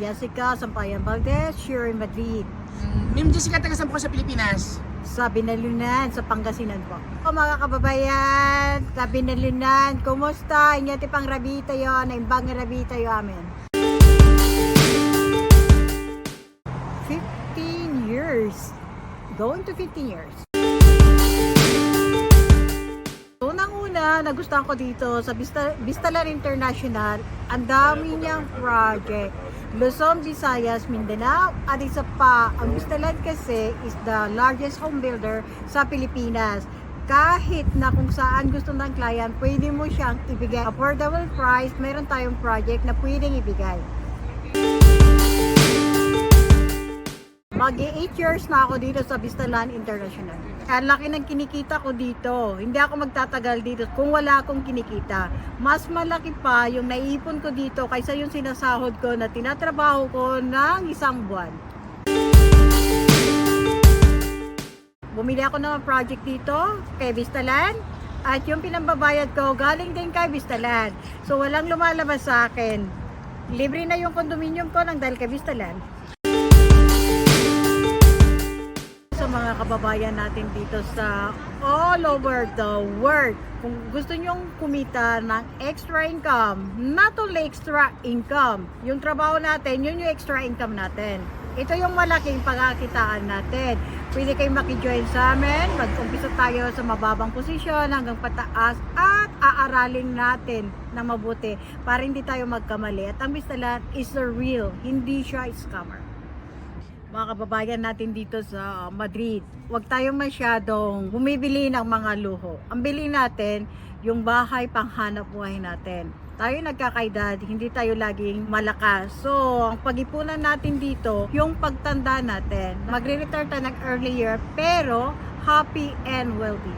Jessica Sampayan Valdez, here in Madrid. Ma'am Jessica, taga saan po sa Pilipinas? Sa Binalunan, sa Pangasinan po. O mga kababayan, sa Binalunan, kumusta? Inyati pang rabita yon, naimbang rabita yo amin. 15 years. Going to 15 years. Unang-una, nagustuhan ko dito sa Vistalar International, ang dami niyang project. Luzon, Visayas, Mindanao, at isa pa, ang Vistalar kasi is the largest home builder sa Pilipinas. Kahit na kung saan gusto ng client, pwede mo siyang ibigay. Affordable price, meron tayong project na pwedeng ibigay. Mag-8 years na ako dito sa Vistalar International. Ang laki ng kinikita ko dito. Hindi ako magtatagal dito kung wala akong kinikita. Mas malaki pa yung naiipon ko dito kaysa yung sinasahod ko na tinatrabaho ko ng isang buwan. Bumili ako ng project dito kay Vistalar at yung pinambabayad ko galing din kay Vistalar. So walang lumalabas sa akin. Libre na yung condominium ko nang dahil kay Vistalar. Sa mga kababayan natin dito sa all over the world, kung gusto nyong kumita ng extra income, not only extra income, yung trabaho natin, yun yung extra income natin. Ito yung malaking pagkakitaan natin. Pwede kayong makijoin sa amin, mag-umpisa tayo sa mababang posisyon hanggang pataas at aaralin natin na mabuti para hindi tayo magkamali. At ang Vistalar is the real, hindi siya scammer. Mga kababayan natin dito sa Madrid, huwag tayong masyadong bumibili ng mga luho. Ang bili natin, yung bahay panghanap buhay natin. Tayo nagkakaedad, hindi tayo laging malakas. So, ang pag-ipunan natin dito, yung pagtanda natin. Magre-retire tayo ng early year, pero happy and wealthy.